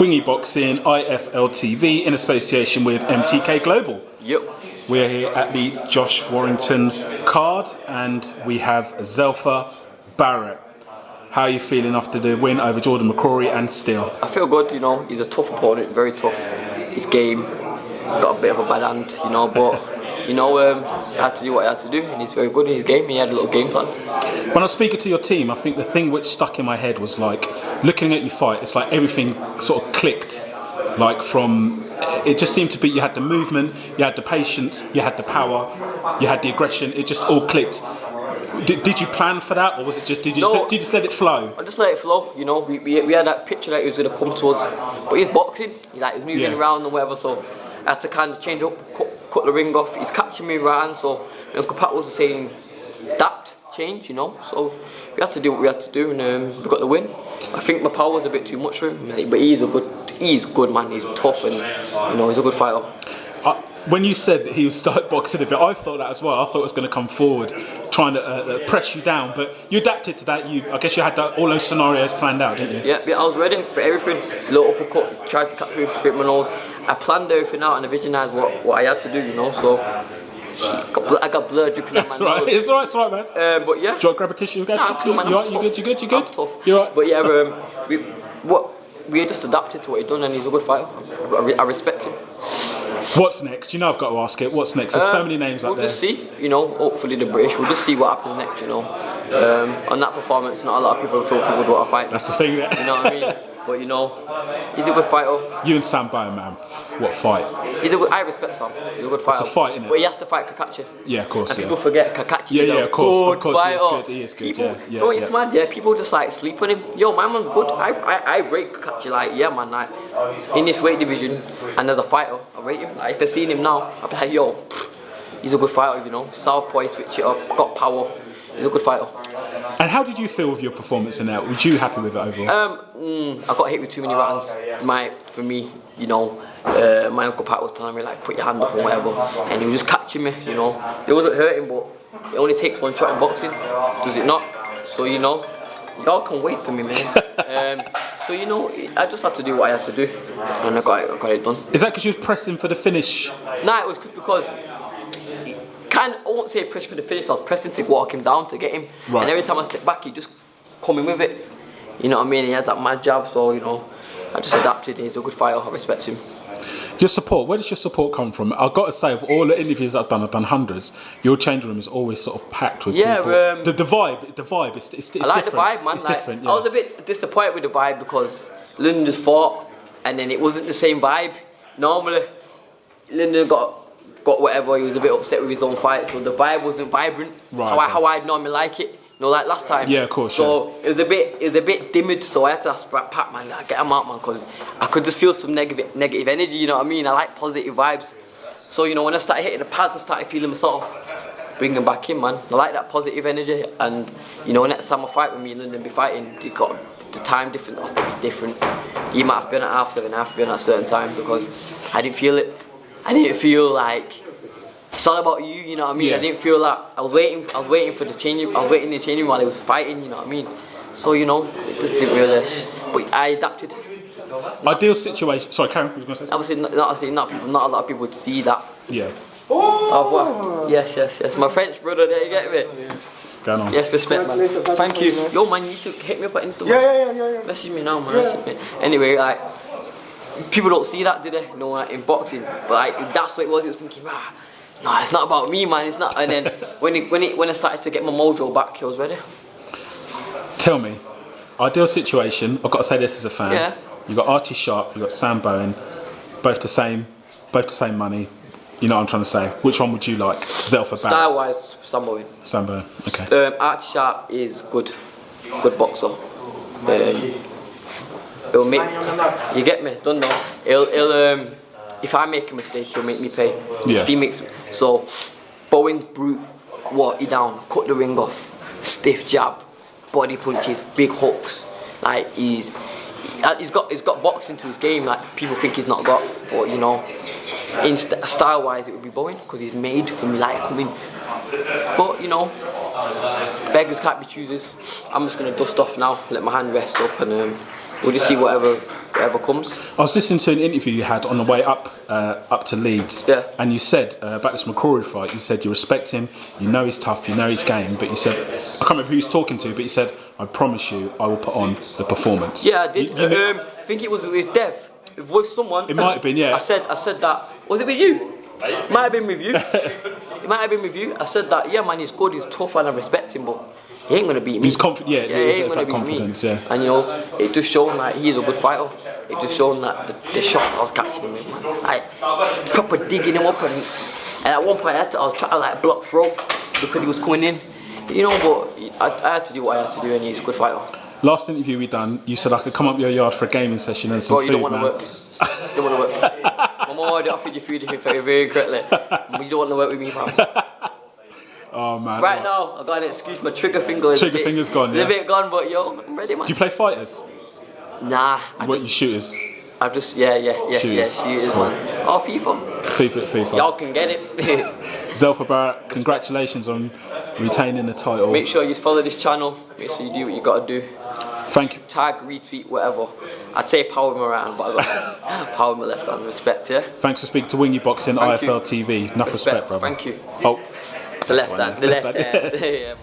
Wingy Boxing IFL TV in association with MTK Global. Yep. We're here at the Josh Warrington card and we have ZELFA BARRETT. How are you feeling after the win over Jordan McCORRY and Steele? I feel good, you know. He's a tough opponent, very tough. His game got a bit of a bad hand, you know, but you know, he had to do what he had to do, and he's very good in his game. He had a little game plan. When I was speaking to your team, I think the thing which stuck in my head was like looking at you fight. It's like everything sort of clicked. Like from, it just seemed to be you had the movement, you had the patience, you had the power, you had the aggression. It just all clicked. Did you plan for that, or was it just did you just let it flow? I just let it flow. You know, we had that picture that he was going to come to us, but he's boxing. He was moving around and whatever, so I had to kind of change up, cut the ring off. He's catching me right hand, so Uncle Pat was saying, adapt, change, you know. So we had to do what we had to do, and we got the win. I think my power was a bit too much for him, but he's good man. He's tough, and you know, he's a good fighter. When you said that he would start boxing a bit, I thought that as well. I thought it was going to come forward, trying to press you down, but you adapted to that. I guess you had all those scenarios planned out, didn't you? Yeah, I was ready for everything. Little uppercut, tried to cut through, hit my nose. I planned everything out and I visualised what I had to do, you know. So I got blood dripping out my nose. It's alright, man. But yeah. Do you want to grab a tissue? You good? You good? I'm tough. You're right. But yeah, we just adapted to what he done, and he's a good fighter. I respect him. What's next? You know I've got to ask it. What's next? There's so many names out there. We'll just see, you know, hopefully the British, we'll just see what happens next, you know. On that performance, not a lot of people told people what to fight. That's the thing, you know what I mean? But you know, he's a good fighter. You and Sam Bowen, man, what fight? I respect Sam. He's a good fighter. It's a fight, innit? But he has to fight Kakachi. Yeah, of course. And people forget Kakachi is a good fighter. He is good. People, you know, it's mad. Yeah, people just like sleep on him. Yo, my man's good. I rate Kakachi. Like, yeah, man. Like, in this weight division, and as a fighter, I rate him. Like, if I seen him now, I'd be like, yo, he's a good fighter. You know, southpaw, he switch it up, got power. He's a good fighter. And how did you feel with your performance in that? Was you happy with it overall? I got hit with too many rounds. For me, you know, my Uncle Pat was telling me like, put your hand up or whatever, and he was just catching me, you know. It wasn't hurting, but it only takes one shot in boxing, does it not? So you know, y'all can wait for me, man. So you know, I just had to do what I had to do, and I got it done. Is that because you was pressing for the finish? Nah, it was because. I won't say pressure for the finish, I was pressing to walk him down to get him. Right. And every time I step back, he just come in with it. You know what I mean? He has that mad jab, so you know, I just adapted. He's a good fighter, I respect him. Your support, where does your support come from? I've got to say, of all the interviews I've done hundreds, your changing room is always sort of packed with people. The vibe, it's different. I like the vibe, man. It's different, yeah. I was a bit disappointed with the vibe because Lyndon just fought, and then it wasn't the same vibe. Normally, Lyndon got whatever, he was a bit upset with his own fight, so the vibe wasn't vibrant, how I'd normally like it, you know, like last time. Yeah, of course. So it was a bit dimmed, so I had to ask Pat, man, get him out, man, because I could just feel some negative energy, you know what I mean? I like positive vibes. So, you know, when I started hitting the pads, I started feeling myself bringing back in, man. I like that positive energy, and, you know, next time I fight with me and Lyndon be fighting, you got the time difference has to be different. He might have been at 7:30, I have to be at a certain time, because I didn't feel it. I didn't feel like it's all about you, you know what I mean? Yeah. I didn't feel like I was waiting for the changing. I was waiting in the changing while he was fighting, you know what I mean? So you know, it just didn't really. But I adapted. Ideal situation. Sorry, Karen, you were going to say something? Obviously, not a lot of people would see that. Yeah. Oh, yes. My French brother, there you get me. What's going on? Yes, respect, man. Thank you. Yo, man, you need to hit me up on Instagram. Yeah. Message me now, man. Yeah. Anyway, like. People don't see that, do they? You know, like in boxing, but like that's what it was. He was thinking, no, it's not about me, man. It's not. And then when I started to get my mojo back, he was ready. Tell me, ideal situation. I've got to say this as a fan. Yeah. You got Archie Sharp, you got Sam Bowen, both the same money. You know what I'm trying to say. Which one would you like? ZELFA BARRETT. Style-wise, Sam Bowen. Sam Bowen. Okay. Archie Sharp is good boxer. He'll make, you get me, don't know. He'll if I make a mistake, he'll make me pay. Yeah. If he makes, so Bowen's brute, he down, cut the ring off, stiff jab, body punches, big hooks. Like he's got boxing to his game. Like people think he's not got, but you know, in style-wise, it would be Bowen because he's made from like coming. But you know, beggars can't be choosers. I'm just gonna dust off now, let my hand rest up, and we'll just see whatever whatever comes. I was listening to an interview you had on the way up to Leeds, Yeah. and you said about this McCORRY fight, you said you respect him, you know he's tough, you know his game, but you said, I can't remember who he was talking to, but you said, I promise you, I will put on the performance. Yeah, I did. I think it was with Dev, with someone. It might have been, yeah. I said that. Was it with you? It might have been with you. It might have been with you. I said that. Yeah, man, he's good, he's tough, and I respect him, but he ain't gonna beat me. He's confident. Yeah, he ain't it's gonna that beat me. confidence. Yeah. And you know, it just shown that he's a good fighter. It just shown that the shots I was catching him with, man, like proper digging him up, and at one point I was trying to like block throw because he was coming in. You know, but I had to do what I had to do, and he's a good fighter. Last interview we done, you said I could come up your yard for a gaming session and some Bro, you food, don't want to man. work. You don't want to work. My mum already offered you food if you felt very incorrectly. You don't want to work with me, fam. Oh man. Right now, I got an excuse. My trigger finger is Finger's gone. It's Yeah. a bit gone, but yo, I'm ready, man. Do you play fighters? Nah, What, you shooters? I've just shooters, man. Oh, FIFA. Y'all can get it. ZELFA Barrett, congratulations on retaining the title. Make sure you follow this channel. Make sure you do what you gotta do. Thank you. Tag, retweet, whatever. I'd say power with my right hand, but I got power with my left hand. Respect, yeah. Thanks for speaking to Wingy Boxing, Thank IFL you. TV. Enough respect, brother. Thank you. Oh. The left hand. The left hand. hand. Yeah.